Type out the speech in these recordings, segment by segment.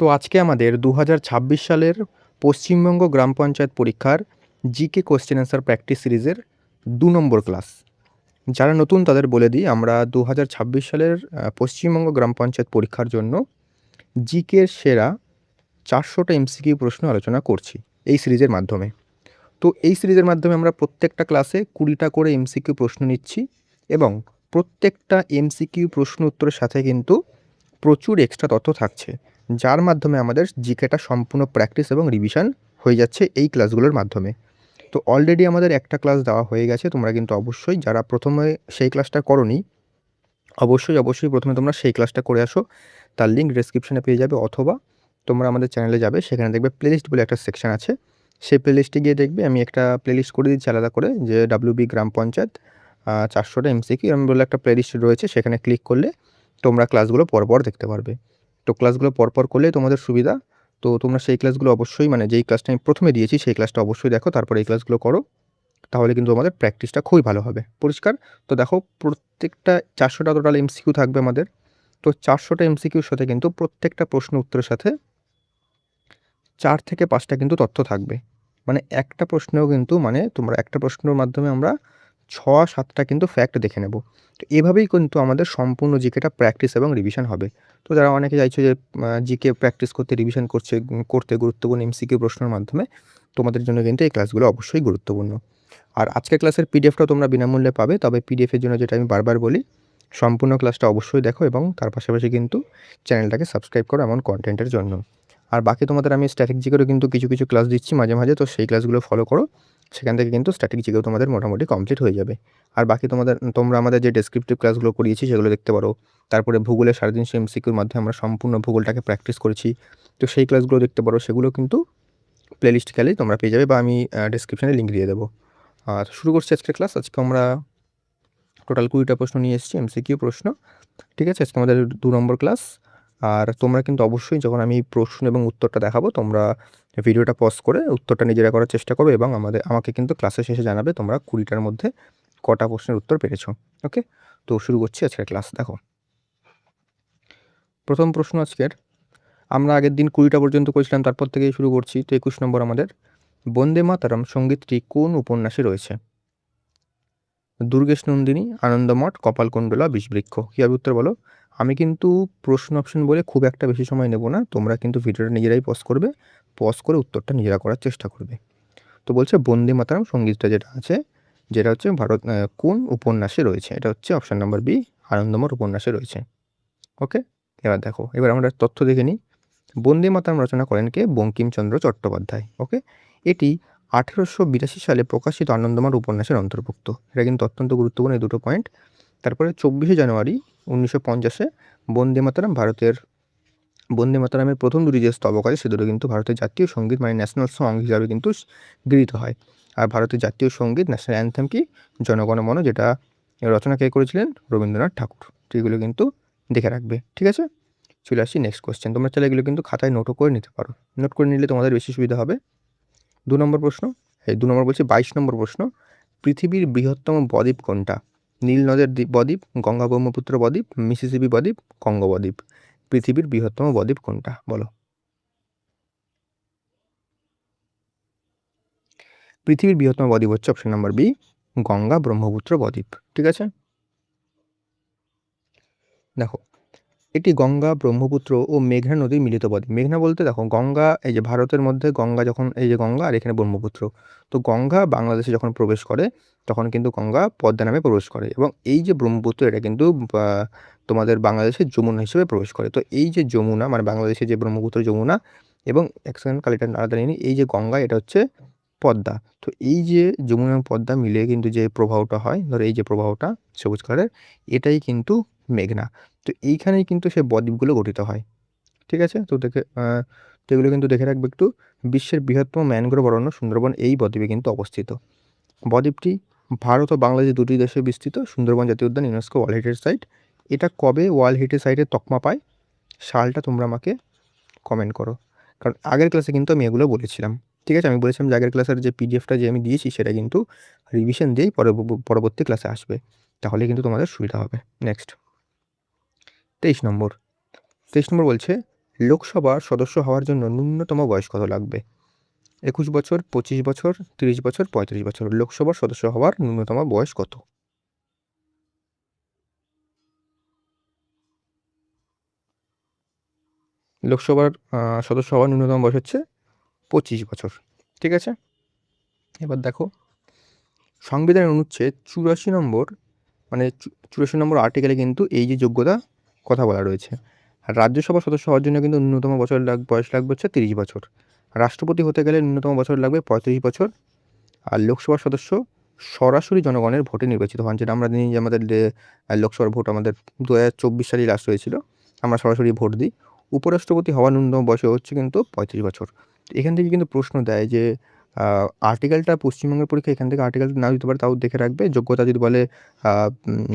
তো আজকে আমাদের ২০২৬ সালের পশ্চিমবঙ্গ গ্রাম পঞ্চায়েত পরীক্ষার জিকে কোয়েশ্চেন অ্যান্সার প্র্যাকটিস সিরিজের ২ নম্বর ক্লাস। যারা নতুন তাদের বলে দিই, আমরা ২০২৬ সালের পশ্চিমবঙ্গ গ্রাম পঞ্চায়েত পরীক্ষার জন্য জিকের সেরা ৪০০টা এমসিকিউ প্রশ্ন আলোচনা করছি এই সিরিজের মাধ্যমে। তো এই সিরিজের মাধ্যমে আমরা প্রত্যেকটা ক্লাসে ২০টা করে এমসিকিউ প্রশ্ন নিচ্ছি এবং প্রত্যেকটা এমসিকিউ প্রশ্ন উত্তরের সাথে কিন্তু প্রচুর এক্সট্রা তথ্য থাকছে, যার মাধ্যমে আমাদের জিকেটা সম্পূর্ণ প্র্যাকটিস এবং রিভিশন হয়ে যাচ্ছে এই ক্লাসগুলোর মাধ্যমে। তো অলরেডি আমাদের একটা ক্লাস দেওয়া হয়ে গেছে। তোমরা কিন্তু অবশ্যই যারা প্রথমে সেই ক্লাসটা করোনি, অবশ্যই প্রথমে তোমরা সেই ক্লাসটা করে আসো। তার লিঙ্ক ডেসক্রিপশনে পেয়ে যাবে, অথবা তোমরা আমাদের চ্যানেলে যাবে, সেখানে দেখবে প্লেলিস্ট বলে একটা সেকশন আছে। সেই প্লেলিস্টে গিয়ে দেখবে আমি একটা প্লেলিস্ট করে দিচ্ছি আলাদা করে, যে WB গ্রাম পঞ্চায়েত ৪০০টা এমসিকিউ এরম বলে একটা প্লেলিস্ট রয়েছে। সেখানে ক্লিক করলে তোমরা ক্লাসগুলো পরপর দেখতে পারবে। তো ক্লাসগুলো পরপর করলেই তোমাদের সুবিধা। তো তোমরা সেই ক্লাসগুলো অবশ্যই, মানে যেই ক্লাসটা আমি প্রথমে দিয়েছি সেই ক্লাসটা অবশ্যই দেখো, তারপরে এই ক্লাসগুলো করো। তাহলে কিন্তু আমাদের প্র্যাকটিসটা খুবই ভালো হবে। পরিষ্কার? তো দেখো, প্রত্যেকটা ৪০০টা টোটাল এমসিকিউ থাকবে আমাদের। তো ৪০০টা এমসিকিউর সাথে কিন্তু প্রত্যেকটা প্রশ্ন উত্তরের সাথে ৪ থেকে ৫টা কিন্তু তথ্য থাকবে। মানে একটা প্রশ্নেও কিন্তু, মানে তোমরা একটা প্রশ্নের মাধ্যমে আমরা ৬-৭টা কিন্তু ফ্যাক্ট দেখে নেব। তো এভাবেই কিন্তু আমাদের সম্পূর্ণ জিকেটা প্র্যাকটিস এবং রিভিশন হবে। তো যারা অনেকে চাইছো যে জিকে প্র্যাকটিস করতে, রিভিশন করতে গুরুত্বপূর্ণ এমসিকিউ প্রশ্নের মাধ্যমে, তোমাদের জন্য কিন্তু এই ক্লাসগুলো অবশ্যই গুরুত্বপূর্ণ। আর আজকের ক্লাসের পিডিএফটা তোমরা বিনামূল্যে পাবে। তবে পিডিএফের জন্য যেটা আমি বারবার বলি, সম্পূর্ণ ক্লাসটা অবশ্যই দেখো এবং তার পাশাপাশি কিন্তু চ্যানেলটাকে সাবস্ক্রাইব করো এমন কনটেন্টের জন্য। আর বাকি তোমাদের আমি স্ট্যাটিক জিকেরও কিন্তু কিছু ক্লাস দিচ্ছি মাঝে, তো সেই ক্লাসগুলো ফলো করো। সেখান থেকে কিন্তু স্ট্যাটিক জিকেও তোমাদের মোটামুটি কমপ্লিট হয়ে যাবে। আর বাকি তোমরা আমাদের যে ডেসক্রিপটিভ ক্লাসগুলো করিয়েছি সেগুলো দেখতে পারো। তারপরে ভূগোলের ৩৫০ এমসিকিউর মাধ্যমে আমরা সম্পূর্ণ ভূগোলটাকে প্র্যাকটিস করেছি। তো সেই ক্লাসগুলো দেখতে পারো। সেগুলো কিন্তু প্লেলিস্ট গেলেই তোমরা পেয়ে যাবে, বা আমি ডেসক্রিপশনে লিঙ্ক দিয়ে দেবো। আর শুরু করছি আজকের ক্লাস। আজকে আমরা টোটাল ২০টা প্রশ্ন নিয়ে এসেছি, এমসিকিউ প্রশ্ন। ঠিক আছে? আজকে আমাদের ২ নম্বর ক্লাস। আর তোমরা কিন্তু অবশ্যই যখন আমি প্রশ্ন এবং উত্তরটা দেখাবো, তোমরা ভিডিওটা পজ করে উত্তরটা নিজেরা করার চেষ্টা করো এবং আমাকে কিন্তু ক্লাসের শেষে জানাবে তোমরা ২০টার মধ্যে কটা প্রশ্নের উত্তর পেরেছো। ওকে? তো শুরু করছি আজকের ক্লাস। দেখো, প্রথম প্রশ্ন আজকের, আমরা আগের দিন ২০টা পর্যন্ত করেছিলাম, তারপর থেকেই শুরু করছি। তো ২১ নম্বর আমাদের, বন্দে মাতরম সঙ্গীতটি কোন উপন্যাসে রয়েছে? দুর্গেশ নন্দিনী, আনন্দমঠ, কপালকুণ্ডলা, বিষবৃক্ষ। কী হবে উত্তর বলো? আমি কিন্তু প্রশ্ন অপশন বলে খুব একটা বেশি সময় নেব না। তোমরা কিন্তু ভিডিওটা নিজেরাই পজ করবে। পজ করে উত্তরটা নিজেরা করার চেষ্টা করবে। তো বলছে বন্দে মাতরম সঙ্গীতটা যেটা আছে, যেটা হচ্ছে কোন উপন্যাসে রয়েছে? এটা হচ্ছে অপশন নাম্বার বি, আনন্দমঠ উপন্যাসে রয়েছে। ওকে? এবার দেখো, এবার আমরা তথ্য দেখে নিই। বন্দে মাতরম রচনা করেন কে? বঙ্কিমচন্দ্র চট্টোপাধ্যায়। ওকে? এটি ১৮৮২ সালে প্রকাশিত আনন্দমঠ উপন্যাসের অন্তর্ভুক্ত। এটা কিন্তু অত্যন্ত গুরুত্বপূর্ণ এই দুটো পয়েন্ট। তারপরে ২৪শে জানুয়ারি ১৯৫০-এ বন্দে মাতরমের প্রথম দুটি যে স্তবক আছে, সে দুটো কিন্তু ভারতের জাতীয় সঙ্গীত, মানে ন্যাশনাল সং হিসাবে কিন্তু গৃহীত হয়। আর ভারতের জাতীয় সঙ্গীত, ন্যাশনাল অ্যানথেম কি? জনগণ মন, যেটা রচনা কে করেছিলেন? রবীন্দ্রনাথ ঠাকুর। তো এগুলো কিন্তু দেখে রাখবে। ঠিক আছে? চলে আসছি নেক্সট কোয়েশ্চেন। তোমরা চাইলে এগুলো কিন্তু খাতায় নোটও করে নিতে পারো। নোট করে নিলে তোমাদের বেশি সুবিধা হবে। ২ নম্বর প্রশ্ন, ২ নম্বর বলছি ২২ নম্বর প্রশ্ন। পৃথিবীর বৃহত্তম বদ্বীপ কোনটা? নীল নদের বদ্বীপ, গঙ্গা ব্রহ্মপুত্র বদ্বীপ, মিসিসিপি বদ্বীপ, কঙ্গো বদ্বীপ। পৃথিবীর বৃহত্তম বদ্বীপ কোনটা? বলো। পৃথিবীর বৃহত্তম বদ্বীপ হচ্ছে option number B, Ganga Brahmaputra বদ্বীপ। ঠিক আছে? দেখো, এটি গঙ্গা, ব্রহ্মপুত্র ও মেঘনা নদীর মিলিত বদ্বীপ। মেঘনা বলতে দেখো, গঙ্গা এই যে ভারতের মধ্যে গঙ্গা, যখন এই যে গঙ্গা আর এখানে ব্রহ্মপুত্র, তো গঙ্গা বাংলাদেশে যখন প্রবেশ করে তখন কিন্তু গঙ্গা পদ্মা নামে প্রবেশ করে, এবং এই যে ব্রহ্মপুত্র, এটা কিন্তু তোমাদের বাংলাদেশের যমুনা হিসেবে প্রবেশ করে। তো এই যে যমুনা, মানে বাংলাদেশে যে ব্রহ্মপুত্র, যমুনা, এবং এক সেকেন্ড কালিটা আলাদা নিয়ে নিই, এই যে গঙ্গা, এটা হচ্ছে পদ্মা। তো এই যে যমুনা এবং পদ্মা মিলে কিন্তু যে প্রবাহটা হয়, ধরো এই যে প্রবাহটা সবুজ কালারের, এটাই কিন্তু মেঘনা। তো এইখানেই কিন্তু সে বদ্বীপগুলো গঠিত হয়। ঠিক আছে? তো এগুলো কিন্তু দেখে রাখবে একটু। বিশ্বের বৃহত্তম ম্যানগ্রোভ অরণ্য সুন্দরবন এই বদ্বীপে কিন্তু অবস্থিত। বদ্বীপটি ভারত ও বাংলাদেশ দুটি দেশে বিস্তৃত। সুন্দরবন জাতীয় উদ্যান ইউনেস্কো ওয়ার্ল্ড হেরিটেজ সাইট। এটা কবে ওয়ার্ল্ড হেরিটেজ সাইটের তকমা পায়? সালটা তোমরা আমাকে কমেন্ট করো। কারণ আগের ক্লাসে কিন্তু আমি এগুলো বলেছিলাম। ঠিক আছে? আমি বলেছিলাম যে আগের ক্লাসের যে পিডিএফটা যে আমি দিয়েছি, সেটা কিন্তু রিভিশন দিয়েই পরবর্তী ক্লাসে আসবে। তাহলে কিন্তু তোমাদের সুবিধা হবে। নেক্সট ২৩ নম্বর। ২৩ নম্বর বলছে, লোকসভার সদস্য হওয়ার জন্য ন্যূনতম বয়স কত লাগবে? 21 বছর, 25 বছর, 30 বছর, 35 বছর। লোকসভার সদস্য হওয়ার ন্যূনতম বয়স কত? লোকসভার সদস্য হওয়ার ন্যূনতম বয়স হচ্ছে 25 বছর। ঠিক আছে? এবার দেখো, সংবিধানের অনুচ্ছেদ 84 নম্বর মানে 84 নম্বর আর্টিকেলে কিন্তু এই যে যোগ্যতা কথা বলা রয়েছে। আর রাজ্যসভার সদস্য হওয়ার জন্য কিন্তু ন্যূনতম বয়স লাগবে হচ্ছে 30 বছর। রাষ্ট্রপতি হতে গেলে ন্যূনতম বছর লাগবে 35 বছর। আর লোকসভার সদস্য সরাসরি জনগণের ভোটে নির্বাচিত হন, যেটা আমরা জানি যে আমাদের লোকসভার ভোট আমাদের 2024 সালেই লাস্ট হয়েছিল। আমরা সরাসরি ভোট দিই। উপরাষ্ট্রপতি হওয়ার ন্যূনতম বয়স হচ্ছে কিন্তু 35 বছর। এখান থেকে কিন্তু প্রশ্ন দেয় যে আর্টিকেলটা পশ্চিমবঙ্গের পরীক্ষায় এখান থেকে আর্টিকেল নাও দিতে পারে, তাও দেখে রাখবে। যোগ্যতা যদি বলে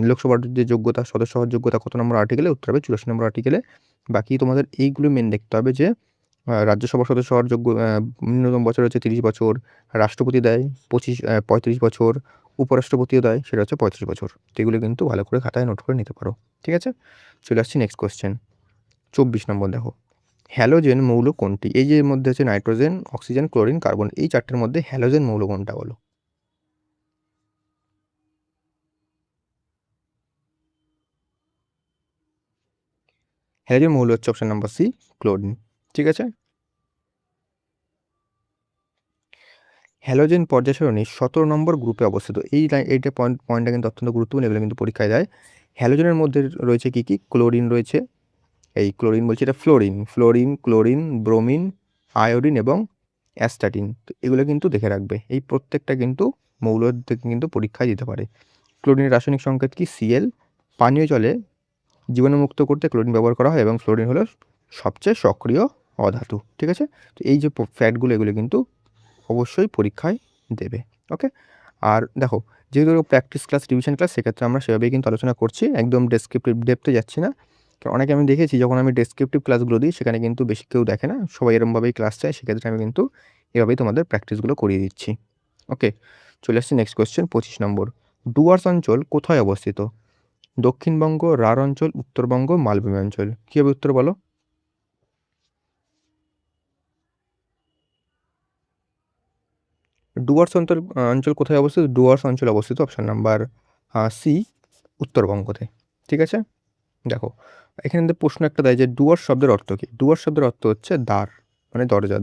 লোকসভার যে যোগ্যতা, সদস্য হওয়ার যোগ্যতা কত নম্বর আর্টিকেলে, উত্তর হবে 84 নম্বর আর্টিকেলে। বাকি তোমাদের এইগুলো মেন দেখতে হবে যে রাজ্যসভার সদস্য হওয়ার ন্যূনতম বছর হচ্ছে 30 বছর, রাষ্ট্রপতি দেয় 35 বছর, উপরাষ্ট্রপতিও দেয় সেটা হচ্ছে 35 বছর। তো এগুলো কিন্তু ভালো করে খাতায় নোট করে নিতে পারো। ঠিক আছে? চলে আসছি নেক্সট কোয়েশ্চেন। 24 নম্বর দেখো, হ্যালোজেন মৌল কোনটি? এই যে এর মধ্যে আছে নাইট্রোজেন, অক্সিজেন, ক্লোরিন, কার্বন, এই চারটের মধ্যে হ্যালোজেন মৌল কোনটা বলো? হ্যালোজেন মৌল হচ্ছে অপশন নাম্বার সি, ক্লোরিন। ঠিক আছে? হ্যালোজেন পর্যায় সারণী 17 নম্বর গ্রুপে অবস্থিত। এইটা পয়েন্টটা কিন্তু অত্যন্ত গুরুত্বপূর্ণ, এগুলো কিন্তু পরীক্ষায় দেয়। হ্যালোজেনের মধ্যে রয়েছে কি কি? ক্লোরিন রয়েছে, এই ক্লোরিন বলছি এটা ফ্লোরিন, ক্লোরিন, ব্রোমিন, আয়োডিন এবং অ্যাস্টাটিন। তো এগুলো কিন্তু দেখে রাখবে। এই প্রত্যেকটা কিন্তু মৌল থেকে কিন্তু পরীক্ষায় দিতে পারে। ক্লোরিনের রাসায়নিক সংকেত কি? Cl। পানীয় জলে জীবাণুমুক্ত করতে ক্লোরিন ব্যবহার করা হয় এবং ফ্লোরিন হলো সবচেয়ে সক্রিয় অধাতু। ঠিক আছে? তো এই যে ফ্যাক্টগুলো, এগুলো কিন্তু অবশ্যই পরীক্ষায় দেবে। ওকে? আর দেখো, যেহেতু প্র্যাকটিস ক্লাস, রিভিশন ক্লাস, সেক্ষেত্রে আমরা সেভাবেই কিন্তু আলোচনা করছি, একদম ডেসক্রিপটিভ ডেপথে যাচ্ছি না। কারণ অনেকে আমি দেখেছি যখন আমি ডেসক্রিপটিভ ক্লাসগুলো দিই সেখানে কিন্তু বেশি কেউ দেখে না, সবাই এরমভাবেই ক্লাস চায়। সেক্ষেত্রে আমি কিন্তু এভাবেই তোমাদের প্র্যাকটিসগুলো করিয়ে দিচ্ছি। ওকে, চলে আসছি নেক্সট কোয়েশ্চেন 25 নম্বর। ডুয়ার্স অঞ্চল কোথায় অবস্থিত? দক্ষিণবঙ্গ, রাঢ় অঞ্চল, উত্তরবঙ্গ, মালভূমি অঞ্চল। কী হবে উত্তর বলো? ডুয়ার্স অঞ্চল কোথায় অবস্থিত? ডুয়ার্স অঞ্চল অবস্থিত অপশন নাম্বার সি, উত্তরবঙ্গতে। ঠিক আছে? দেখো, এখানে কিন্তু প্রশ্ন একটা দেয় যে ডুয়ার্স শব্দের অর্থ কী? ডুয়ার্স শব্দের অর্থ হচ্ছে দ্বার, মানে দরজা।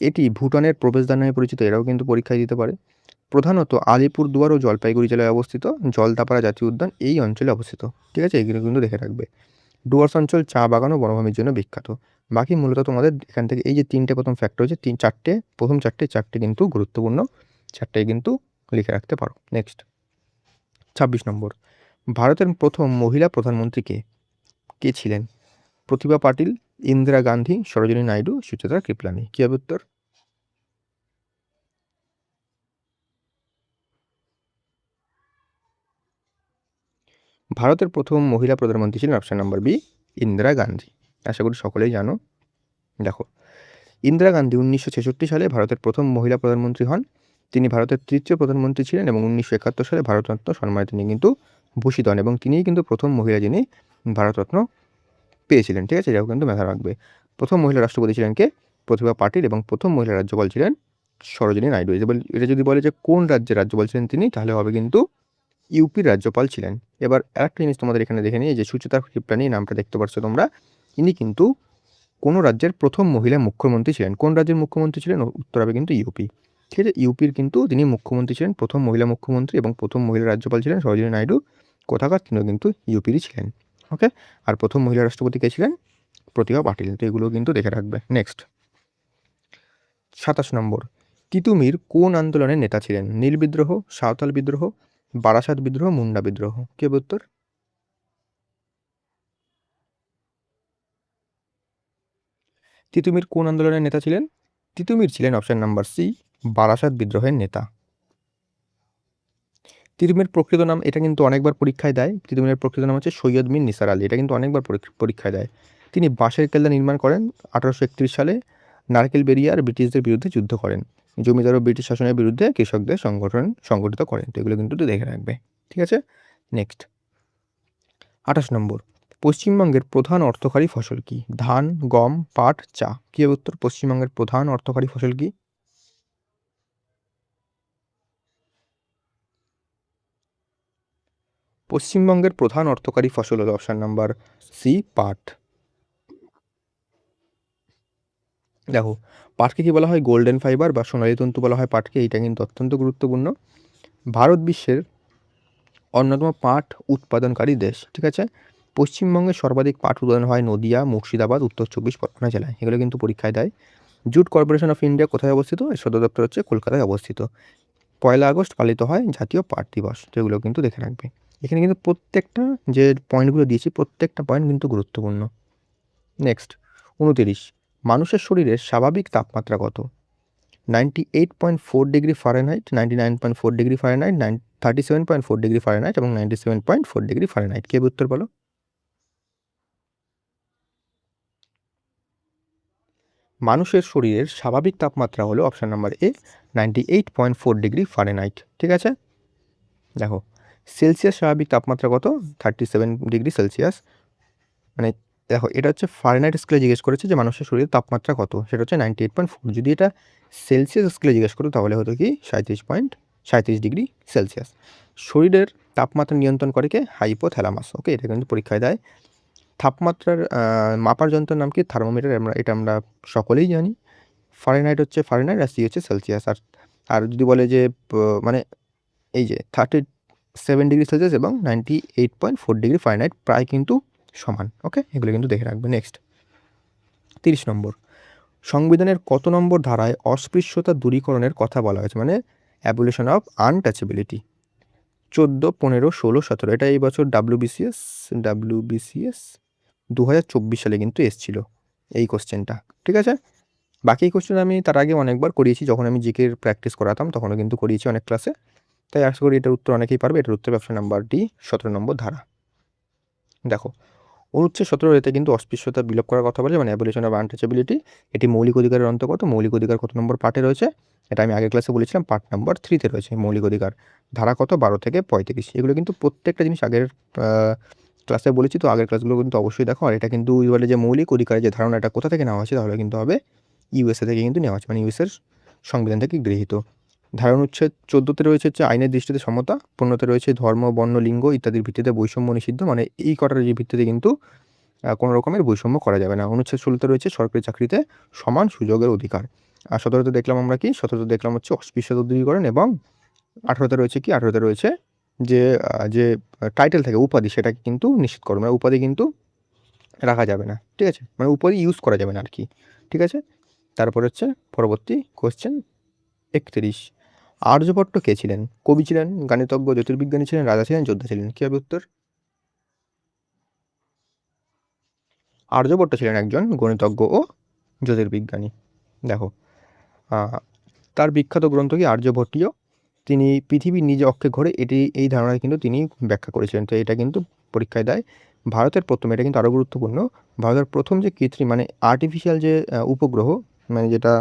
এটি ভুটানের প্রবেশদ্বার নামে পরিচিত, এরাও কিন্তু পরীক্ষায় দিতে পারে। প্রধানত আলিপুরদুয়ার ও জলপাইগুড়ি জেলায় অবস্থিত। জলদাপাড়া জাতীয় উদ্যান এই অঞ্চলে অবস্থিত। ঠিক আছে? এগুলো কিন্তু দেখে রাখবে। ডুয়ার্স অঞ্চল চা বাগান ও বনভূমির জন্য বিখ্যাত। বাকি মূলত তোমাদের এখান থেকে এই যে তিনটে প্রথম ফ্যাক্টর হচ্ছে, প্রথম চারটে কিন্তু গুরুত্বপূর্ণ, চারটেই কিন্তু লিখে রাখতে পারো। নেক্সট 26 নম্বর, ভারতের প্রথম মহিলা প্রধানমন্ত্রী কে? কে ছিলেন? প্রতিভা পাটিল, ইন্দিরা গান্ধী, সরোজিনী নাইডু, সুচেতা কৃপলানি। কি হবে উত্তর? ভারতের প্রথম মহিলা প্রধানমন্ত্রী ছিলেন option number B, Indira Gandhi. আশা করি সকলেই জানো। দেখো, ইন্দিরা গান্ধী 1966 সালে ভারতের প্রথম মহিলা প্রধানমন্ত্রী হন। তিনি ভারতের তৃতীয় প্রধানমন্ত্রী ছিলেন এবং 1971 সালে ভারতরত্ন সম্মানে তিনি কিন্তু ভূষিত হন এবং তিনিই কিন্তু প্রথম মহিলা যিনি ভারতরত্ন পেয়েছিলেন। ঠিক আছে? এটাও কিন্তু মাথায় রাখবে। প্রথম মহিলা রাষ্ট্রপতি ছিলেন কে? প্রতিভা পাটিল এবং প্রথম মহিলা রাজ্যপাল ছিলেন সরোজিনী নাইডু। এটা যদি বলে যে কোন রাজ্যের রাজ্যপাল ছিলেন তিনি, তাহলে হবে কিন্তু ইউপির রাজ্যপাল ছিলেন। এবার আরেকটা জিনিস তোমাদের এখানে দেখে নিই, যে সুচেতা কৃপলানি নামটা দেখতে পাচ্ছ তোমরা, ইনি কিন্তু কোন রাজ্যের প্রথম মহিলা মুখ্যমন্ত্রী ছিলেন? কোন রাজ্যের মুখ্যমন্ত্রী ছিলেন? উত্তর হবে কিন্তু ইউপি। ঠিক আছে? ইউপির কিন্তু তিনি মুখ্যমন্ত্রী ছিলেন, প্রথম মহিলা মুখ্যমন্ত্রী, এবং প্রথম মহিলা রাজ্যপাল ছিলেন সরোজিনী নাইডু। কোথাকার? তিনিও কিন্তু ইউপিরই ছিলেন। ওকে? আর প্রথম মহিলা রাষ্ট্রপতি কে ছিলেন? প্রতিভা পাটিল। তো এগুলো কিন্তু দেখে রাখবে। নেক্সট 27 নম্বর, তিতুমির কোন আন্দোলনের নেতা ছিলেন? নীল বিদ্রোহ, সাঁওতাল বিদ্রোহ, বারাসাত বিদ্রোহ, মুন্ডা বিদ্রোহ। কি হবে উত্তর? তিতুমির কোন আন্দোলনের নেতা ছিলেন? তিতুমির ছিলেন অপশন নাম্বার সি, বারাসাত বিদ্রোহের নেতা। তিতুমির প্রকৃত নাম, এটা কিন্তু অনেকবার পরীক্ষায় দেয়। তিতুমিরের প্রকৃত নাম হচ্ছে সৈয়দ মির নিসার আলী। এটা কিন্তু অনেকবার পরীক্ষায় দেয়। তিনি বাঁশের কেল্লা নির্মাণ করেন। 1831 সালে নারকেল বেরিয়ার ব্রিটিশদের বিরুদ্ধে যুদ্ধ করেন। জমিদার ও ব্রিটিশ শাসনের বিরুদ্ধে কৃষকদের সংগঠিত করেন। তো এগুলো কিন্তু একটু দেখে রাখবে। ঠিক আছে? নেক্সট 28 নম্বর, পশ্চিমবঙ্গের প্রধান অর্থকরী ফসল কি? ধান, গম, পাট, চা। কি হবে উত্তর? পশ্চিমবঙ্গের প্রধান অর্থকরী ফসল কি? পশ্চিমবঙ্গের প্রধান অর্থকরী ফসল হলো অপশন নাম্বার সি, পাট। দেখো, পাটকে কি বলা হয়? গোল্ডেন ফাইবার বা সোনালী তন্তু বলা হয় পাটকে। এইটা কিন্তু অত্যন্ত গুরুত্বপূর্ণ। ভারত বিশ্বের অন্যতম পাট উৎপাদনকারী দেশ, ঠিক আছে? পশ্চিমবঙ্গে সর্বাধিক পাট উৎপাদন হয় নদিয়া, মুর্শিদাবাদ, উত্তর চব্বিশ পরগনা জেলায়। এগুলো কিন্তু পরীক্ষায় দেয়। জুট কর্পোরেশন অফ ইন্ডিয়া কোথায় অবস্থিত? এর সদর দপ্তর হচ্ছে কলকাতায় অবস্থিত। 1 আগস্ট পালিত হয় জাতীয় পাট দিবস, যেগুলো কিন্তু দেখে রাখবে। এখানে কিন্তু প্রত্যেকটা যে পয়েন্টগুলো দিয়েছি, প্রত্যেকটা পয়েন্ট কিন্তু গুরুত্বপূর্ণ। নেক্সট 29, মানুষের শরীরের স্বাভাবিক তাপমাত্রা কত? 98.4 degree Fahrenheit, 99.4 degree Fahrenheit, 37.4 degree Fahrenheit এবং 97.4 ডিগ্রি ফারেনহাইট। কে উত্তর বলো? মানুষের শরীরের স্বাভাবিক তাপমাত্রা হলো option number A 98.4 degree Fahrenheit, ঠিক আছে? দেখো, সেলসিয়াস স্বাভাবিক তাপমাত্রা কত? 37 ডিগ্রি সেলসিয়াস। মানে দেখো, এটা হচ্ছে ফারেনহাইট স্কেলে জিজ্ঞেস করেছে যে মানুষের শরীরের তাপমাত্রা কত, সেটা হচ্ছে 98.4। যদি এটা সেলসিয়াস স্কেলে জিজ্ঞেস করতো তাহলে হতো কি 37 ডিগ্রি সেলসিয়াস। শরীরের তাপমাত্রা নিয়ন্ত্রণ করে কে? হাইপোথ্যালামাস। ওকে, এটা কিন্তু পরীক্ষায় দেয়। তাপমাত্রার মাপার যন্ত্রের নাম কি? থার্মোমিটার। এটা আমরা সকলেই জানি। ফারেনহাইট হচ্ছে ফারেনহাইট আর সি হচ্ছে সেলসিয়াস। আর যদি বলে যে মানে এই যে 37 ডিগ্রি সেলসিয়াস এবং 98.4 ডিগ্রি ফারেনহাইট প্রায় কিন্তু সমান। ওকে, এগুলো কিন্তু দেখে রাখবে। নেক্সট 30 নম্বর, সংবিধানের কত নম্বর ধারায় অস্পৃশ্যতা দূরীকরণের কথা বলা হয়েছে? মানে অ্যাবলিশন অফ আনটাচেবিলিটি। 14, 15, 16, 17। এটা এই বছর ডাব্লিউবিসিএস 2024 সালে কিন্তু এসছিল এই কোশ্চেনটা, ঠিক আছে? বাকি কোশ্চেন আমি তার আগে অনেকবার করিয়েছি, যখন আমি জিকের প্র্যাকটিস করাতাম তখনও কিন্তু করিয়েছি অনেক ক্লাসে। তাই আশা করি এটার উত্তর অনেকেই পারবে। এটার উত্তর অপশন নাম্বার ডি, 17 নম্বর ধারা। দেখো, অনুচ্ছেদ 17 এতে কিন্তু অস্পৃশ্যতা বিলোপ করার কথা বলে, মানে অ্যাবলিশন অফ আনটাচেবিলিটি। এটি মৌলিক অধিকারের অন্তর্গত। মৌলিক অধিকার কত নম্বর পার্টে রয়েছে? এটা আমি আগের ক্লাসে বলেছিলাম, পার্ট নাম্বার 3-তে রয়েছে মৌলিক অধিকার। ধারা কত? 12 থেকে 35। এগুলো কিন্তু প্রত্যেকটা জিনিস আগের ক্লাসে বলেছি, তো আগের ক্লাসগুলো কিন্তু অবশ্যই দেখো। আর এটা কিন্তু বলে যে মৌলিক অধিকারের যে ধারণা, এটা কোথা থেকে নেওয়া হয়েছে? তাহলে কিন্তু হবে ইউএসএ থেকে কিন্তু নেওয়া হচ্ছে, মানে ইউএসএর সংবিধান থেকে গৃহীত। ধারা অনুচ্ছেদ 14-তে রয়েছে হচ্ছে আইনের দৃষ্টিতে সমতা। 15-তে রয়েছে ধর্ম, বর্ণ, লিঙ্গ ইত্যাদির ভিত্তিতে বৈষম্য নিষিদ্ধ, মানে এই কটার যে ভিত্তিতে কিন্তু কোনো রকমের বৈষম্য করা যাবে না। অনুচ্ছেদ 16-তে রয়েছে সরকারি চাকরিতে সমান সুযোগের অধিকার। আর 17-তে দেখলাম আমরা কি? 17-তে দেখলাম হচ্ছে অস্পৃশ্যতা দূরীকরণ। এবং 18-তে রয়েছে কি? 18-তে রয়েছে যে টাইটেল থাকে, উপাধি, সেটাকে কিন্তু নিশ্চিত করো, মানে উপাধি কিন্তু রাখা যাবে না, ঠিক আছে? মানে উপাধি ইউজ করা যাবে না আর কি, ঠিক আছে? তারপর হচ্ছে পরবর্তী কোশ্চেন 31, আর্যভট্ট কে ছিলেন? কবি ছিলেন, গাণিতজ্ঞ, জ্যোতির্বিজ্ঞানী ছিলেন, রাজা ছিলেন, যোদ্ধা ছিলেন? কি হবে উত্তর? আর্যভট্ট ছিলেন একজন গণিতজ্ঞ ও জ্যোতির্বিজ্ঞানী। দেখো, তার বিখ্যাত গ্রন্থ কি? আর্যভট্টীয়। তিনি পৃথিবীর নিজ অক্ষে ঘোরে, এই ধারণা কিন্তু তিনি ব্যাখ্যা করেছিলেন। তো এটা কিন্তু পরীক্ষায় দেয়। ভারতের প্রথম, এটা কিন্তু আরও গুরুত্বপূর্ণ, ভারতের প্রথম যে কৃত্রিম মানে আর্টিফিশিয়াল যে উপগ্রহ, মানে যেটা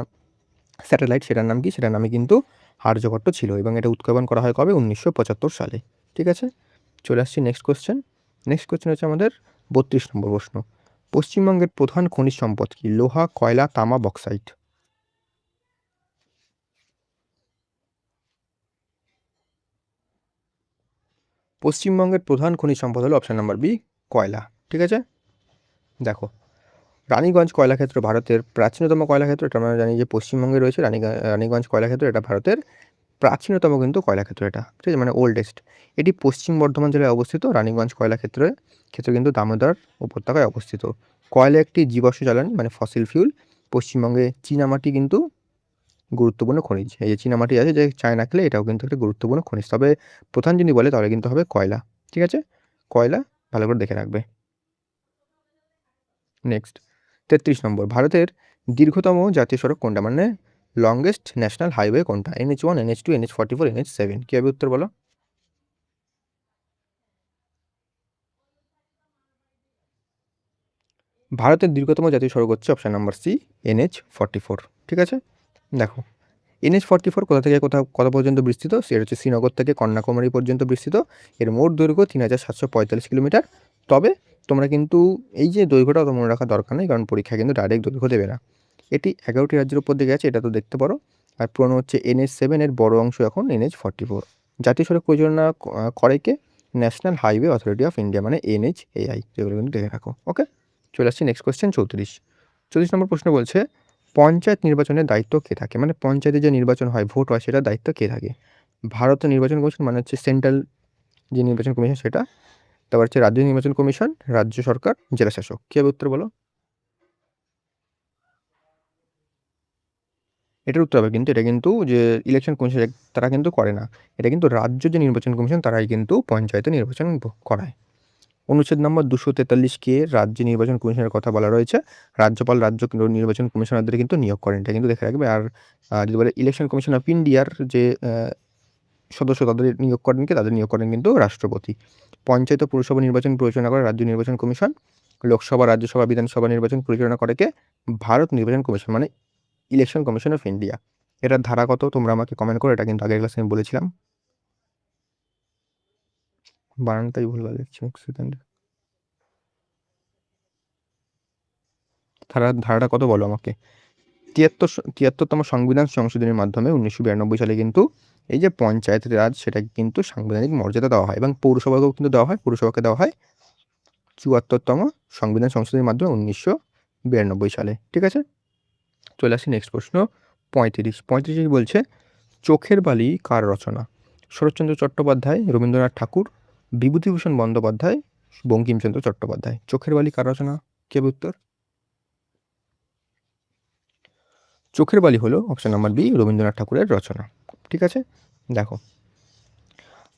স্যাটেলাইট, সেটার নাম কি? সেটার নামে কিন্তু আর্যভট্ট ছিল। এবং এটা উৎক্ষেপণ করা হয় কবে? 1975 সালে, ঠিক আছে? চলে আসছি নেক্সট কোশ্চেন। নেক্সট কোশ্চেন হচ্ছে আমাদের 32 নম্বর প্রশ্ন। পশ্চিমবঙ্গের প্রধান খনিজ সম্পদ কি? লোহা, কয়লা, তামা, বক্সাইট। পশ্চিমবঙ্গের প্রধান খনিজ সম্পদ হলো অপশন নাম্বার বি, কয়লা, ঠিক আছে? দেখো, রানীগঞ্জ কয়লাক্ষেত্র ভারতের প্রাচীনতম কয়লাক্ষেত্র। এটা আমরা জানি যে পশ্চিমবঙ্গে রয়েছে রানীগঞ্জ কয়লাক্ষেত্র। এটা ভারতের প্রাচীনতম কিন্তু কয়লাক্ষেত্র, এটা ঠিক আছে, মানে ওল্ডেস্ট। এটি পশ্চিম বর্ধমান জেলায় অবস্থিত। রানীগঞ্জ কয়লাক্ষেত্র কিন্তু দামোদর উপত্যকায় অবস্থিত। কয়লা একটি জীবাশ্ম জ্বালানি, মানে ফসিল ফিউল। পশ্চিমবঙ্গে চীনামাটি কিন্তু গুরুত্বপূর্ণ খনিজ। এই যে চীনামাটি আছে, যে চায়না খেলে, এটাও কিন্তু একটা গুরুত্বপূর্ণ খনিজ। তবে প্রধান যদি বলে তাহলে কিন্তু হবে কয়লা, ঠিক আছে? কয়লা ভালো করে দেখে রাখবে। নেক্সট 33 নম্বর, ভারতের দীর্ঘতম জাতীয় সড়ক কোনটা? মানে লংগেস্ট ন্যাশনাল হাইওয়ে কোনটা? NH1, NH2, NH44, NH7। কী হবে উত্তর বলো? ভারতের দীর্ঘতম জাতীয় সড়ক হচ্ছে অপশান নাম্বার সি, NH44, ঠিক আছে? দেখো, NH44 কোথা থেকে কত পর্যন্ত বিস্তৃত? সেটা হচ্ছে শ্রীনগর থেকে কন্যাকুমারী পর্যন্ত বিস্তৃত। এর মোট দৈর্ঘ্য 3745 কিলোমিটার। তবে তোমরা কিন্তু এই যে দৈর্ঘ্যটা অত মনে রাখার দরকার নেই, কারণ পরীক্ষায় কিন্তু ডাইরেক্ট দৈর্ঘ্য দেবে না। এটি 11টি রাজ্যের উপর দিয়ে গেছে, এটা তো দেখতে পারো। আর পুরনো হচ্ছে NH7, এর বড় অংশ এখন NH44। জাতীয় সড়ক পরিচালনা করে কে? National highway authority of India, মানে NHAI, যেগুলো কিন্তু দেখে রাখো। ওকে, চলে আসছি নেক্সট কোয়েশ্চেন 34 নম্বর প্রশ্ন বলছে, পঞ্চায়েত নির্বাচনের দায়িত্ব কে থাকে? মানে পঞ্চায়েতে যে নির্বাচন হয়, ভোট হয়, সেটার দায়িত্ব কে থাকে? ভারতের নির্বাচন কমিশন, মানে হচ্ছে সেন্ট্রাল যে নির্বাচন কমিশন সেটা। তারপর হচ্ছে রাজ্য নির্বাচন কমিশন, রাজ্য সরকার, জেলা শাসক। কি হবে উত্তর বলো? এটার উত্তর হবে কিন্তু, এটা কিন্তু যে ইলেকশন কমিশন তারা কিন্তু করে না। এটা কিন্তু রাজ্য যে নির্বাচন কমিশন তারাই কিন্তু পঞ্চায়েতে নির্বাচন করায়। অনুচ্ছেদ নম্বর 243 কে রাজ্য নির্বাচন কমিশনের কথা বলা রয়েছে। রাজ্যপাল রাজ্য নির্বাচন কমিশনারদের কিন্তু নিয়োগ করেন, এটা কিন্তু দেখে রাখবে। আর যদি বলে ইলেকশন কমিশন অফ ইন্ডিয়ার যে সদস্য, তাদের নিয়োগ করেন কে? তাদের নিয়োগ করেন কিন্তু রাষ্ট্রপতি। পঞ্চায়েত ও পুরসভা নির্বাচন পরিচালনা করে রাজ্য নির্বাচন কমিশন। লোকসভা, রাজ্যসভা, বিধানসভা নির্বাচন পরিচালনা করে কে? ভারত নির্বাচন কমিশন, মানে ইলেকশন কমিশন অফ ইন্ডিয়া। এটার ধারা কত তোমরা আমাকে কমেন্ট করো, এটা কিন্তু আগের ক্লাসে আমি বলেছিলাম। বানানটাই ভুলভাল লিখছি, এক সেকেন্ড। ধারাটা কত বলো আমাকে। 73তম সংবিধান সংশোধনের মাধ্যমে 1992 সালে কিন্তু এই যে পঞ্চায়েত রাজ, সেটাকে কিন্তু সাংবিধানিক মর্যাদা দেওয়া হয়, এবং পৌরসভাকেও কিন্তু দেওয়া হয়। পৌরসভাকে দেওয়া হয় 74তম সংবিধান সংশোধনের মাধ্যমে 1992 সালে। ঠিক আছে, চলে আসি নেক্সট প্রশ্ন 35 বলছে, চোখের বালি কার রচনা? শরৎচন্দ্র চট্টোপাধ্যায়, রবীন্দ্রনাথ ঠাকুর, বিভূতিভূষণ বন্দ্যোপাধ্যায়, বঙ্কিমচন্দ্র চট্টোপাধ্যায়। চোখের বালি কার রচনা? কে হবে উত্তর? চোখের বালি হলো অপশন নাম্বার বি, রবীন্দ্রনাথ ঠাকুরের রচনা। ঠিক আছে, দেখো,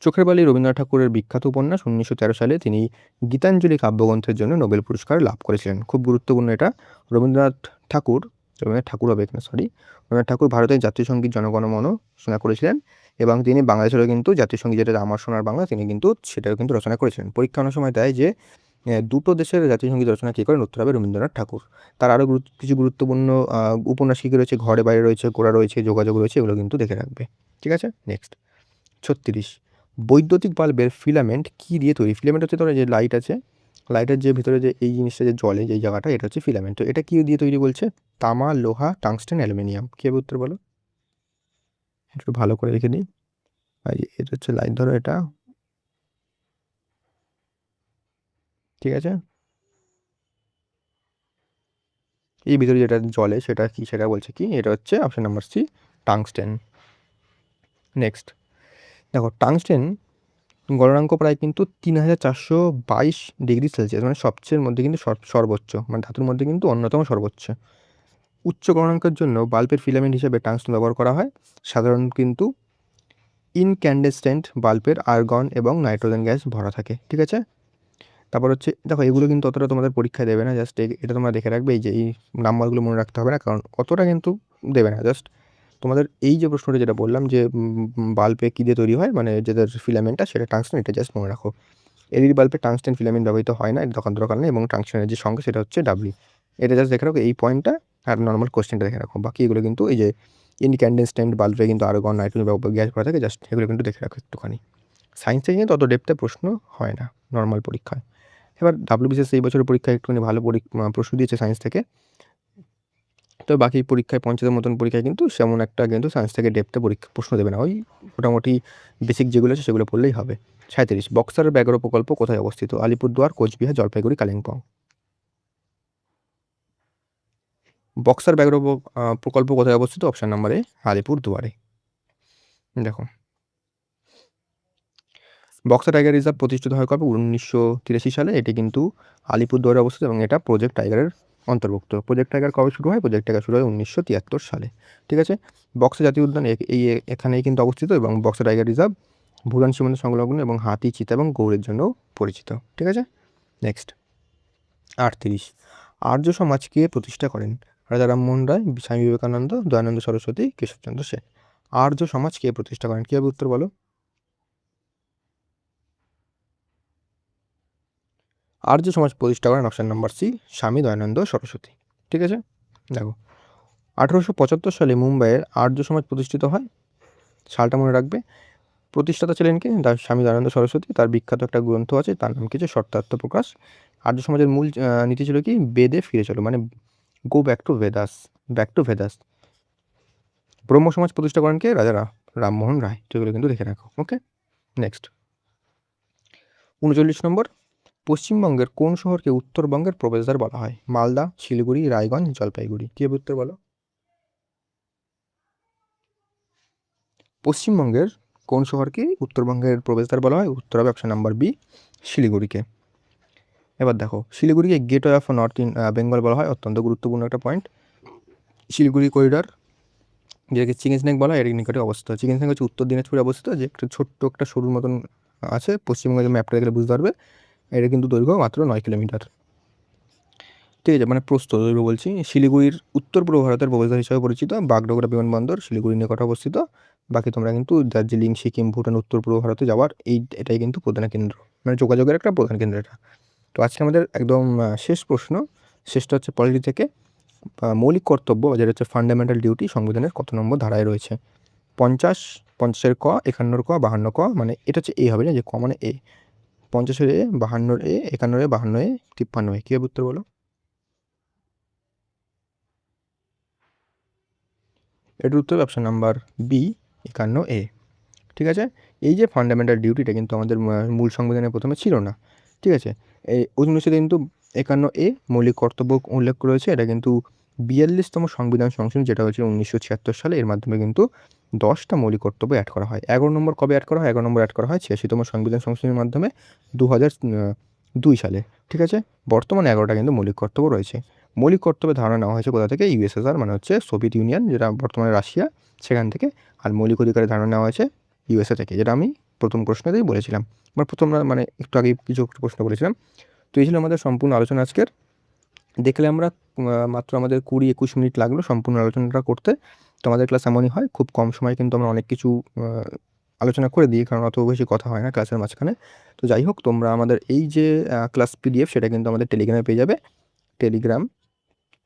চোখের বালি রবীন্দ্রনাথ ঠাকুরের বিখ্যাত উপন্যাস। 1913 সালে তিনি গীতাঞ্জলি কাব্যগ্রন্থের জন্য নোবেল পুরস্কার লাভ করেছিলেন। খুব গুরুত্বপূর্ণ এটা। রবীন্দ্রনাথ ঠাকুর, রবীন্দ্রনাথ ঠাকুর হবে এখানে, সরি, রবীন্দ্রনাথ ঠাকুর ভারতের জাতীয় সঙ্গীত জনগণমন রচনা করেছিলেন, এবং তিনি বাংলাদেশেরও কিন্তু জাতীয় সঙ্গীত, যেটা আমার সোনার বাংলা, তিনি কিন্তু সেটাও কিন্তু রচনা করেছিলেন। পরীক্ষা অনেক সময় দেয় যে দুটো দেশের জাতীয় সঙ্গীত রচনা কে করেন, উত্তর হবে রবীন্দ্রনাথ ঠাকুর। তার আরও কিছু গুরুত্বপূর্ণ উপন্যাস কী রয়েছে, ঘরে বাইরে রয়েছে, গোড়া রয়েছে, যোগাযোগ রয়েছে, এগুলো কিন্তু দেখে রাখবে। ঠিক আছে, নেক্সট 36, বৈদ্যুতিক বাল্বের ফিলামেন্ট কী দিয়ে তৈরি? ফিলামেন্ট হচ্ছে তোমার যে লাইট আছে, লাইটের যে ভিতরে যে এই জিনিসটা যে জ্বলে, যে জায়গাটা, এটা হচ্ছে ফিলামেন্ট। তো এটা কী দিয়ে তৈরি বলছে? তামা, লোহা, টাংস্টেন, অ্যালুমিনিয়াম। কে উত্তর বলো? একটু ভালো করে লিখে নিই। এটা হচ্ছে লাইট, ধরো এটা, ঠিক আছে, এই ভিতরে যেটা জ্বলে সেটা কি, সেটা বলছে কি? এটা হচ্ছে option number C, tungsten. Next দেখো, টাংস্টেন গলনাঙ্ক প্রায় কিন্তু 3422 ডিগ্রি সেলসিয়াস, মানে সবচেয়ে মধ্যে কিন্তু সর্বোচ্চ, মানে ধাতুর মধ্যে কিন্তু অন্যতম সর্বোচ্চ। উচ্চ গলনাঙ্কের জন্য বাল্বের ফিলামেন্ট হিসেবে টাংস্টেন ব্যবহার করা হয়। সাধারণ কিন্তু ইনক্যান্ডেসেন্ট বাল্বের আর্গন এবং নাইট্রোজেন গ্যাস ভরা থাকে। ঠিক আছে, তারপর হচ্ছে দেখো, এগুলো কিন্তু অতটা তোমাদের পরীক্ষায় দেবে না, জাস্ট এটা তোমরা দেখে রাখবে। এই যে এই নাম্বারগুলো মনে রাখতে হবে না, কারণ অতটা কিন্তু দেবে না। জাস্ট তোমাদের এই যে প্রশ্নটা যেটা বললাম যে বাল্বে কী দিয়ে তৈরি হয়, মানে যেটার ফিলামেন্টটা সেটা টাংস্টেন, এটা জাস্ট মনে রাখো। এলইডি বাল্বে টাংস্টেন ফিলামেন্ট ব্যবহৃত হয় না, এটা দরকার নেই, এবং টাংস্টেনের যে সংখ্যা সেটা হচ্ছে ডাব্লিউ। এটা জাস্ট দেখে রাখো এই পয়েন্টটা, আর নর্মাল কোশ্চেনটা দেখে রাখো। বাকি এগুলো কিন্তু এই যে ইনক্যান্ডেসেন্ট বাল্বে কিন্তু আর্গন, নাইট্রোজেন গ্যাস ভরা থাকে, জাস্ট এগুলো কিন্তু দেখে রাখো একটুখানি। সায়েন্সে কিন্তু অত ডেপথে প্রশ্ন হয় না নর্মাল পরীক্ষায়। এবার ডাব্লিউবিসিএস এই বছরের পরীক্ষায় একটুখানি ভালো প্রশ্ন দিয়েছে সায়েন্স থেকে। তো বাকি পরীক্ষায়, পঞ্চায়েতের মতন পরীক্ষায় কিন্তু সেমন একটা কিন্তু সায়েন্স থেকে ডেপথে প্রশ্ন দেবে না। ওই মোটামুটি বেসিক যেগুলো আছে সেগুলো পড়লেই হবে। 37, বক্সার ব্যাঘ্র প্রকল্প কোথায় অবস্থিত? আলিপুরদুয়ার, কোচবিহার, জলপাইগুড়ি, কালিম্পং। বক্সার ব্যাঘ্র প্রকল্প কোথায় অবস্থিত? অপশান নাম্বার এ, আলিপুরদুয়ারে। দেখো, বক্সার টাইগার রিজার্ভ প্রতিষ্ঠিত হয় কবে? 1983 সালে। এটি কিন্তু আলিপুরদুয়ারে অবস্থিত, এবং এটা প্রজেক্ট টাইগারের অন্তর্ভুক্ত। প্রজেক্ট টাইগার কবে শুরু হয়? প্রজেক্ট টাইগার শুরু হয় 1973 সালে। ঠিক আছে, বক্সা জাতীয় উদ্যান এখানেই কিন্তু অবস্থিত, এবং বক্সা টাইগার রিজার্ভ ভুটান সীমান্ত সংলগ্ন, এবং হাতি, চিতা এবং গৌড়ের জন্য পরিচিত। ঠিক আছে, নেক্সট 38, আর্য সমাজ কে প্রতিষ্ঠা করেন? রাজা রামমোহন রায়, স্বামী বিবেকানন্দ, দয়ানন্দ সরস্বতী, কেশবচন্দ্র সেন। আর্য সমাজ কে প্রতিষ্ঠা করেন? কী হবে উত্তর বলো? আর্য সমাজ প্রতিষ্ঠা করেন অপশান নাম্বার সি, স্বামী দয়ানন্দ সরস্বতী। ঠিক আছে, দেখো, 1875 সালে মুম্বাইয়ের আর্য সমাজ প্রতিষ্ঠিত হয়। সালটা মনে রাখবে। প্রতিষ্ঠাতা ছিলেন কে? স্বামী দয়ানন্দ সরস্বতী। তার বিখ্যাত একটা গ্রন্থ আছে, তার নাম কি? যে সত্যার্থ প্রকাশ। আর্য সমাজের মূল নীতি ছিল কি, বেদে ফিরে চলো, মানে গো ব্যাক টু ভেদাস। ব্রহ্ম সমাজ প্রতিষ্ঠা করেন কে, রাজা রামমোহন রায়। তো এগুলো কিন্তু দেখে রাখো। ওকে, নেক্সট 39 নম্বর, পশ্চিমবঙ্গের কোন শহরকে উত্তরবঙ্গের প্রবেশদ্বার বলা হয়? মালদা, শিলিগুড়ি, রায়গঞ্জ, জলপাইগুড়ি। কি হবে উত্তর বলো? পশ্চিমবঙ্গের কোন শহরকে উত্তরবঙ্গের প্রবেশদ্বার বলা হয়? উত্তর হবে অপশন নাম্বার বি, শিলিগুড়িকে। এবার দেখো, শিলিগুড়িকে গেটওয়ে অফ নর্থ বেঙ্গল বলা হয়, অত্যন্ত গুরুত্বপূর্ণ একটা পয়েন্ট। শিলিগুড়ি করিডর, যেটাকে চিকেন স্নেক বলা হয়, এর নিকটে অবস্থিত। চিকেন স্নেক হচ্ছে উত্তর দিনাজপুরে অবস্থিত, যে একটা ছোট্ট একটা সরুর মতন আছে, পশ্চিমবঙ্গের ম্যাপটা দেখলে বুঝতে পারবে। এটা কিন্তু দৈর্ঘ্য মাত্র 9 কিলোমিটার। ঠিক আছে, মানে প্রস্থ দৈর্ঘ্য বলছি। শিলিগুড়ির উত্তর পূর্ব ভারতের প্রবেশদ্বার হিসেবে পরিচিত। বাগডোগরা বিমানবন্দর শিলিগুড়ির নিকটে অবস্থিত। বাকি তোমরা কিন্তু দার্জিলিং, সিকিম, ভুটান, উত্তর পূর্ব ভারতে যাওয়ার এটাই কিন্তু প্রধান কেন্দ্র, মানে যোগাযোগের একটা প্রধান কেন্দ্র এটা। তো আজকে আমাদের একদম শেষ প্রশ্ন, শেষটা হচ্ছে পলিটি থেকে। মৌলিক কর্তব্য, যেটা হচ্ছে ফান্ডামেন্টাল ডিউটি, সংবিধানের কত নম্বর ধারায় রয়েছে? 50, 50-এর ক, 51-এর ক, 52 ক, মানে এটা হচ্ছে এ হবে না, যে ক মানে এ। 50-এর এ, 52-এর এ, 51-এর এ, 52 এ, 53 এ। কী হবে উত্তর বলো? এটার উত্তর অপশন নাম্বার বি, 51 এ। ঠিক আছে, এই যে ফান্ডামেন্টাল ডিউটিটা কিন্তু আমাদের মূল সংবিধানে প্রথমে ছিল না। ঠিক আছে, এই অনুচ্ছেদে কিন্তু 51 এ মৌলিক কর্তব্য উল্লেখ রয়েছে। এটা কিন্তু 42তম সংবিধান সংশোধন, যেটা হয়েছিল 1976 সালে। এর মাধ্যমে কিন্তু 10টা মৌলিক কর্তব্য অ্যাড করা হয়। 11 নম্বর কবে অ্যাড করা হয়? 11 নম্বর অ্যাড করা হয় 86তম সংবিধান সংশোধনের মাধ্যমে 2002 সালে। ঠিক আছে, বর্তমানে 11টা কিন্তু মৌলিক কর্তব্য রয়েছে। মৌলিক কর্তব্যের ধারণা নেওয়া হয়েছে কোথা থেকে? ইউএসএসআর, মানে হচ্ছে সোভিয়েত ইউনিয়ন, যেটা বর্তমানে রাশিয়া, সেখান থেকে। আর মৌলিক অধিকারের ধারণা নেওয়া হয়েছে ইউএসএ থেকে, যেটা আমি প্রথম প্রশ্নতেই বলেছিলাম, প্রথম মানে একটু আগে কিছু প্রশ্ন বলেছিলাম। তো এই ছিল আমাদের সম্পূর্ণ আলোচনা আজকের। দেখলে আমরা মাত্র আমাদের 20-21 মিনিট লাগলো সম্পূর্ণ আলোচনাটা করতে। তো আমাদের ক্লাস এমনই হয়, খুব কম সময় কিন্তু আমরা অনেক কিছু আলোচনা করে দিই, কারণ অত বেশি কথা হয় না ক্লাসের মাঝখানে। তো যাই হোক, তোমরা আমাদের এই যে ক্লাস পিডিএফ, সেটা কিন্তু আমাদের টেলিগ্রামে পেয়ে যাবে।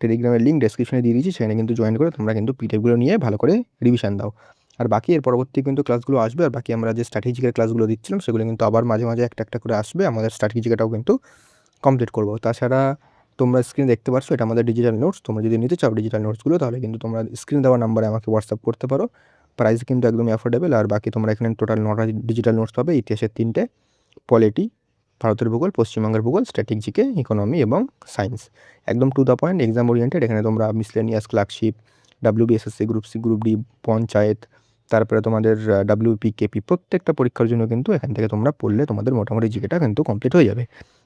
টেলিগ্রামের লিঙ্ক ডেসক্রিপশনে দিয়ে দিয়েছি, সেখানে কিন্তু জয়েন করে তোমরা কিন্তু পিডিএফগুলো নিয়ে ভালো করে রিভিশন দাও। আর বাকি এর পরবর্তী কিন্তু ক্লাসগুলো আসবে, আর বাকি আমরা যে স্ট্র্যাটেজিকের ক্লাসগুলো দিচ্ছিলাম, সেগুলো কিন্তু আবার মাঝে মাঝে একটা একটা করে আসবে। আমাদের স্ট্র্যাটেজিকাটাও কিন্তু কমপ্লিট করবো। তাছাড়া তোমরা স্ক্রিনে দেখতে পাচ্ছ, এটা আমাদের ডিজিটাল নোটস। তোমরা যদি নিতে চাও ডিজিটাল নোটসগুলো, তাহলে কিন্তু তোমরা স্ক্রিনে দেওয়া নাম্বারে আমাকে হোয়াটসঅ্যাপ করতে পারো। প্রাইস কিন্তু একদমই অ্যাফোর্ডেবল। আর বাকি তোমরা এখানে টোটাল 9টা ডিজিটাল নোটস পাবে। ইতিহাসের 3টে, পলিটি, ভারতের ভূগোল, পশ্চিমবঙ্গের ভূগোল, স্ট্যাটিক জিকে, ইকোনমি এবং সায়েন্স। একদম to the point, exam oriented. এখানে তোমরা miscellaneous, clerkship, WBSSC, group C, group D, panchayat, তারপরে তোমাদের WP, KP, প্রত্যেকটা পরীক্ষার জন্য কিন্তু এখান থেকে তোমরা পড়লে তোমাদের মোটামুটি জিকেটা কিন্তু কমপ্লিট হয়ে যাবে।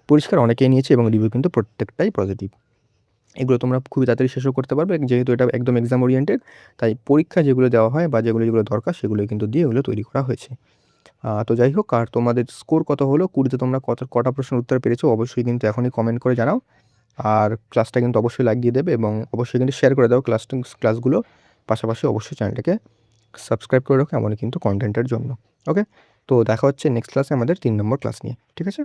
পরিষ্কার অনেকেই নিয়েছে এবং রিভিউ কিন্তু প্রত্যেকটাই পজিটিভ। এগুলো তোমরা খুবই তাড়াতাড়ি শেষও করতে পারবে, যেহেতু এটা একদম এক্সাম ওরিয়েন্টেড। তাই পরীক্ষা যেগুলো দেওয়া হয় বা যেগুলো দরকার, সেগুলো কিন্তু দিয়ে এগুলো তৈরি করা হয়েছে। তো যাই হোক, আর তোমাদের স্কোর কত হলো? 20-তে তোমরা কটা প্রশ্নের উত্তর পেরেছো? অবশ্যই কিন্তু এখনই কমেন্ট করে জানাও। আর ক্লাসটা কিন্তু অবশ্যই লাইক দিয়ে দেবে এবং অবশ্যই কিন্তু শেয়ার করে দাও ক্লাসগুলো। পাশাপাশি অবশ্যই চ্যানেলটাকে সাবস্ক্রাইব করে রাখো এমনই কিন্তু কন্টেন্টের জন্য। ওকে, তো দেখা হচ্ছে নেক্সট ক্লাসে আমাদের 3 নম্বর ক্লাস নিয়ে। ঠিক আছে।